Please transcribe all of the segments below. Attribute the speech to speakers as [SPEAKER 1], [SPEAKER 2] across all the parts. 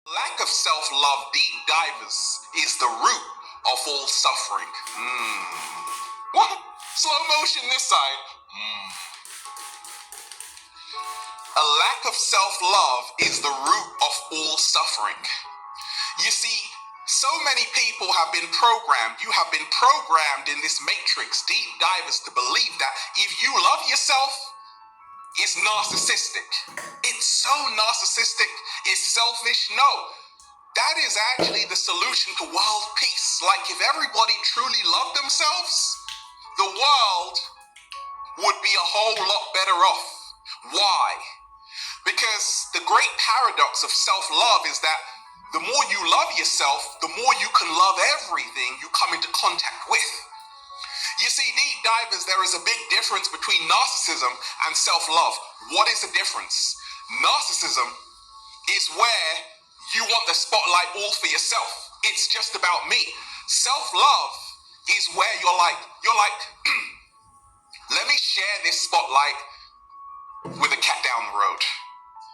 [SPEAKER 1] Lack of self-love, deep divers, is the root of all suffering. What? Slow motion this side. A lack of self-love is the root of all suffering. You see, so many people have been programmed. You have been programmed in this matrix, deep divers, to believe that if you love yourself, it's narcissistic. It's so narcissistic. It's selfish. No, that is actually the solution to world peace. Like if everybody truly loved themselves, the world would be a whole lot better off. Why? Because the great paradox of self-love is that the more you love yourself, the more you can love everything you come into contact with. You see, deep divers, there is a big difference between narcissism and self-love. What is the difference? Narcissism is where you want the spotlight all for yourself. It's just about me. Self-love is where you're like, let me share this spotlight with a cat down the road.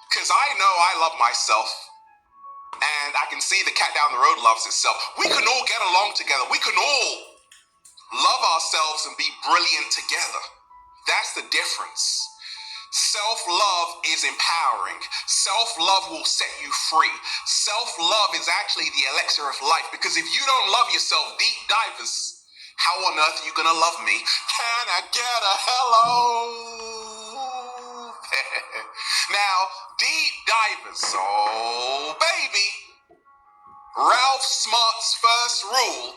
[SPEAKER 1] Because I know I love myself. And I can see the cat down the road loves itself. We can all get along together. We can all love ourselves and be brilliant together. That's the difference. Self-love is empowering. Self-love will set you free. Self-love is actually the elixir of life. Because if you don't love yourself, deep divers, how on earth are you going to love me? Can I get a hello? Now, deep divers, oh baby, Ralph Smart's first rule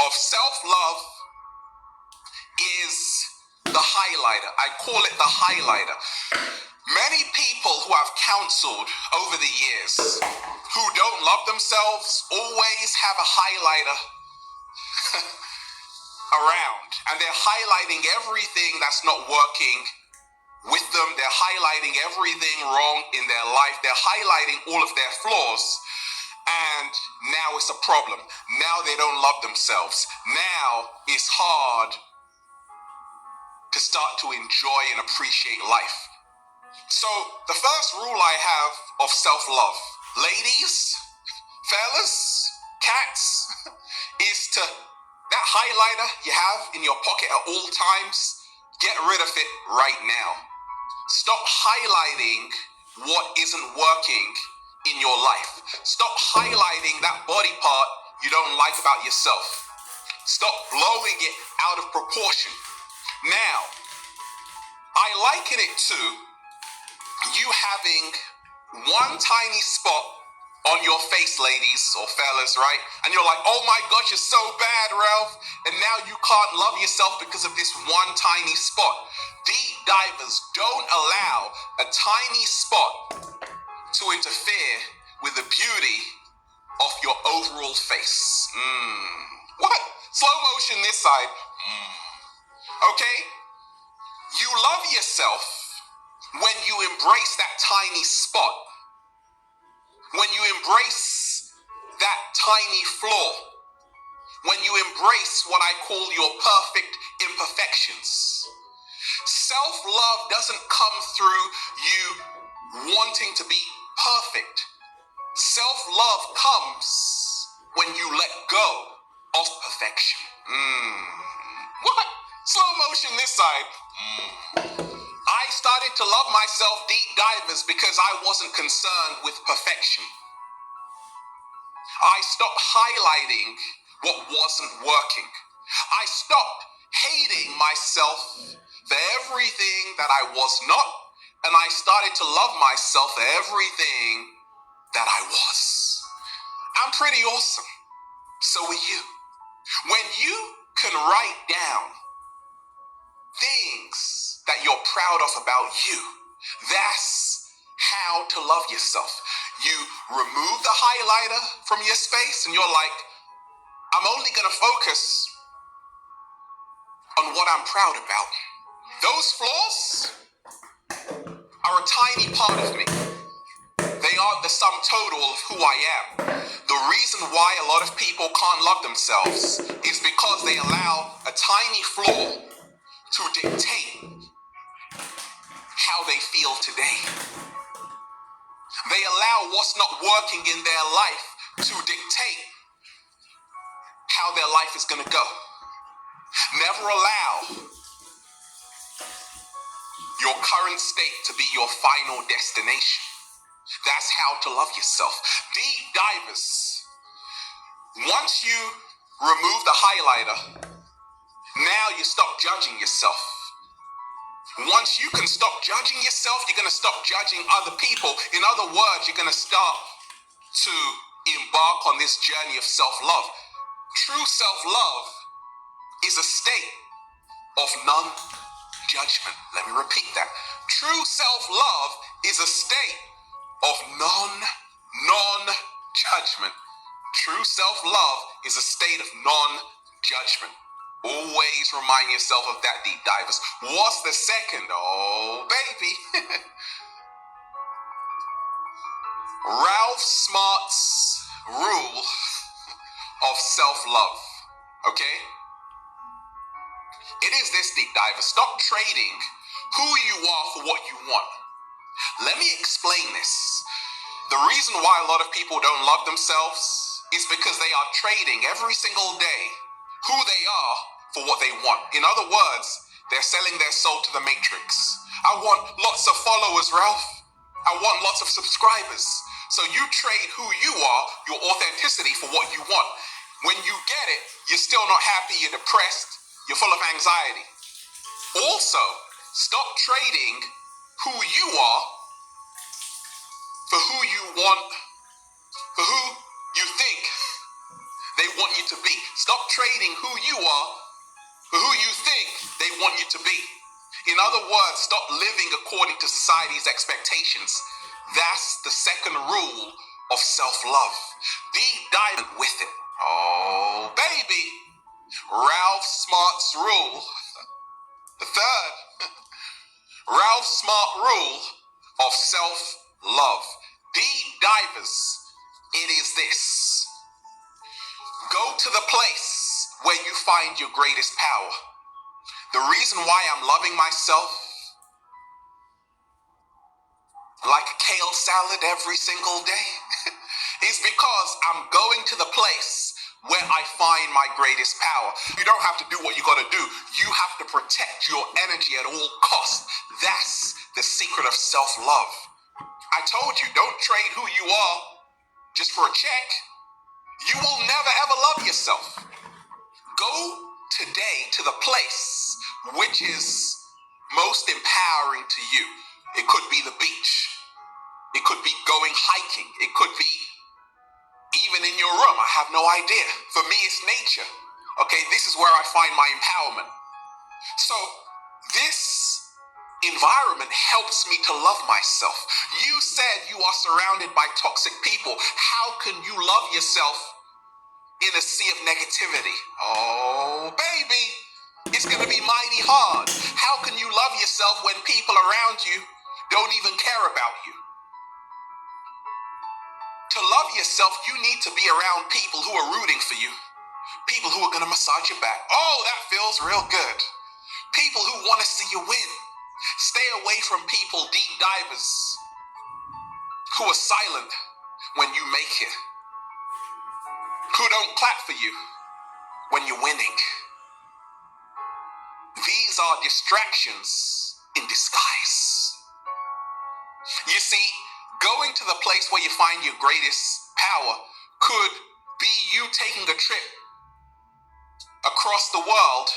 [SPEAKER 1] of self-love is the highlighter. I call it the highlighter. Many people who I've counseled over the years who don't love themselves always have a highlighter around, and they're highlighting everything that's not working with them. They're highlighting everything wrong in their life. They're highlighting all of their flaws. And now it's a problem. Now they don't love themselves. Now it's hard to start to enjoy and appreciate life. So the first rule I have of self-love, ladies, fellas, cats, is to, that highlighter you have in your pocket at all times, get rid of it right now. Stop highlighting what isn't working in your life. Stop highlighting that body part you don't like about yourself. Stop blowing it out of proportion. Now, I liken it to you having one tiny spot on your face, ladies or fellas, right? And you're like, oh my gosh, you're so bad, Ralph. And now you can't love yourself because of this one tiny spot. Deep divers, don't allow a tiny spot to interfere with the beauty of your overall face. What? Slow motion this side. Okay? You love yourself when you embrace that tiny spot. When you embrace that tiny flaw. When you embrace what I call your perfect imperfections. Self-love doesn't come through you wanting to be perfect. Self-love comes when you let go of perfection. What? Slow motion this side. I started to love myself, deep divers, because I wasn't concerned with perfection. I stopped highlighting what wasn't working. I stopped hating myself for everything that I was not, and I started to love myself for everything that I was. I'm pretty awesome. So are you. When you can write down things that you're proud of about you, that's how to love yourself. You remove the highlighter from your space and you're like, I'm only going to focus on what I'm proud about. Those flaws are a tiny part of me. They aren't the sum total of who I am. The reason why a lot of people can't love themselves is because they allow a tiny flaw to dictate how they feel today. They allow what's not working in their life to dictate how their life is going to go. Never allow your current state to be your final destination. That's how to love yourself. Deep divers, once you remove the highlighter, now you stop judging yourself. Once you can stop judging yourself, you're going to stop judging other people. In other words, you're going to start to embark on this journey of self-love. True self-love is a state of non-judgment. Let me repeat that. True self-love is a state of non-judgment. True self-love is a state of non-judgment. Always remind yourself of that, deep divers. What's the second? Oh, baby. Ralph Smart's rule of self-love. Okay? It is this, deep diver. Stop trading who you are for what you want. Let me explain this. The reason why a lot of people don't love themselves is because they are trading every single day who they are for what they want. In other words, they're selling their soul to the matrix. I want lots of followers, Ralph. I want lots of subscribers. So you trade who you are, your authenticity, for what you want. When you get it, you're still not happy, you're depressed, you're full of anxiety. Also, stop trading who you are for who you want, for who you think they want you to be. Stop trading who you are for who you think they want you to be. In other words, stop living according to society's expectations. That's the second rule of self-love. Deep dive with it. Oh, baby. Ralph Smart's rule. The third Ralph Smart rule of self-love. Deep divers, it is this. Go to the place where you find your greatest power. The reason why I'm loving myself like a kale salad every single day is because I'm going to the place where I find my greatest power. You don't have to do what you got to do. You have to protect your energy at all costs. That's the secret of self-love. I told you, don't trade who you are just for a check. You will never ever love yourself. Go today to the place which is most empowering to you. It could be the beach. It could be going hiking. It could be even in your room. I have no idea. For me, it's nature. Okay, this is where I find my empowerment. So this environment helps me to love myself. You said you are surrounded by toxic people. How can you love yourself in a sea of negativity? Oh, baby, it's going to be mighty hard. How can you love yourself when people around you don't even care about you? To love yourself, you need to be around people who are rooting for you. People who are going to massage your back. Oh, that feels real good. People who want to see you win. Stay away from people, deep divers, who are silent when you make it. Who don't clap for you when you're winning. These are distractions in disguise. You see, going to the place where you find your greatest power could be you taking a trip across the world,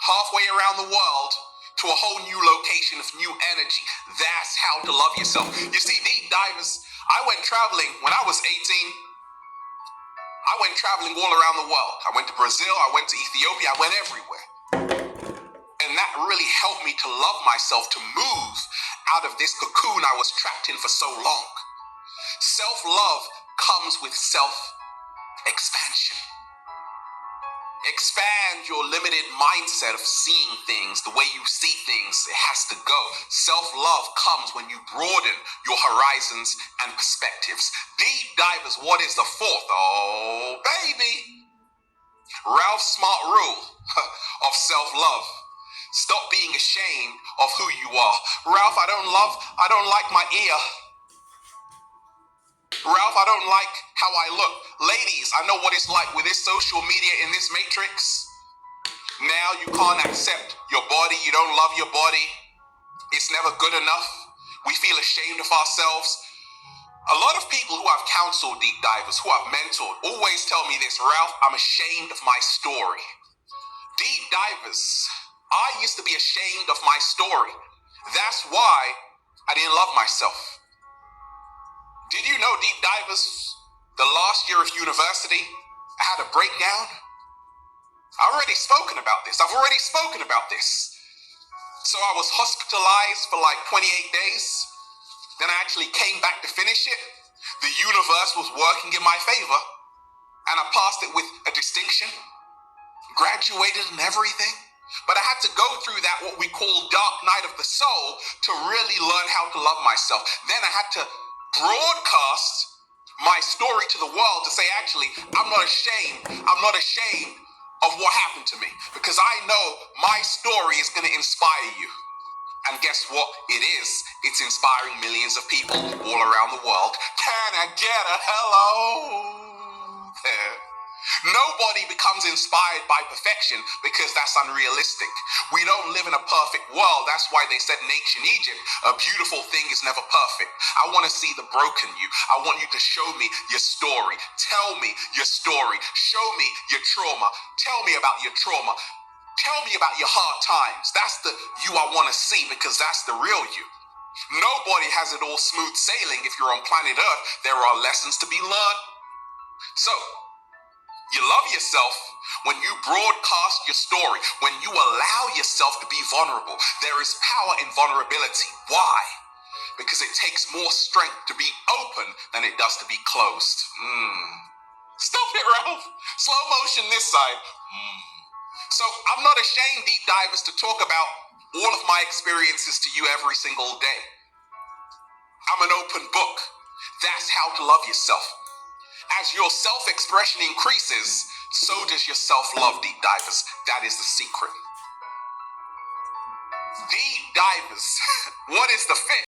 [SPEAKER 1] halfway around the world, to a whole new location of new energy. That's how to love yourself. You see, deep divers, I went traveling when I was 18. I went traveling all around the world. I went to Brazil, I went to Ethiopia, I went everywhere. And that really helped me to love myself, to move out of this cocoon I was trapped in for so long. Self-love comes with self-expansion. Expand your limited mindset of seeing things the way you see things. It has to go. Self-love comes when you broaden your horizons and perspectives. Deep divers, what is the fourth? Oh, baby. Ralph Smart rule of self-love. Stop being ashamed of who you are. Ralph, I don't like my ear. Ralph, I don't like how I look. Ladies, I know what it's like with this social media in this matrix. Now you can't accept your body. You don't love your body. It's never good enough. We feel ashamed of ourselves. A lot of people who have counseled deep divers, who have mentored, always tell me this, Ralph, I'm ashamed of my story. Deep divers, I used to be ashamed of my story. That's why I didn't love myself. Did you know, deep divers, the last year of university, I had a breakdown? I've already spoken about this. So I was hospitalized for like 28 days. Then I actually came back to finish it. The universe was working in my favor, and I passed it with a distinction, graduated and everything. But I had to go through that, what we call dark night of the soul, to really learn how to love myself. Then I had to broadcast my story to the world to say, actually, I'm not ashamed of what happened to me, because I know my story is going to inspire you. And guess what? It's inspiring millions of people all around the world. Can I get a hello there? Nobody becomes inspired by perfection, because that's unrealistic. We don't live in a perfect world. That's why they said in ancient Egypt, a beautiful thing is never perfect. I want to see the broken you. I want you to show me your story. Tell me your story. Show me your trauma. Tell me about your trauma. Tell me about your hard times. That's the you I want to see, because that's the real you. Nobody has it all smooth sailing. If you're on planet Earth, there are lessons to be learned. So, you love yourself when you broadcast your story, when you allow yourself to be vulnerable. There is power in vulnerability. Why? Because it takes more strength to be open than it does to be closed. Stop it, Ralph. Slow motion this side. So I'm not ashamed, deep divers, to talk about all of my experiences to you every single day. I'm an open book. That's how to love yourself. As your self-expression increases, so does your self-love, deep divers. That is the secret. Deep divers, what is the fish?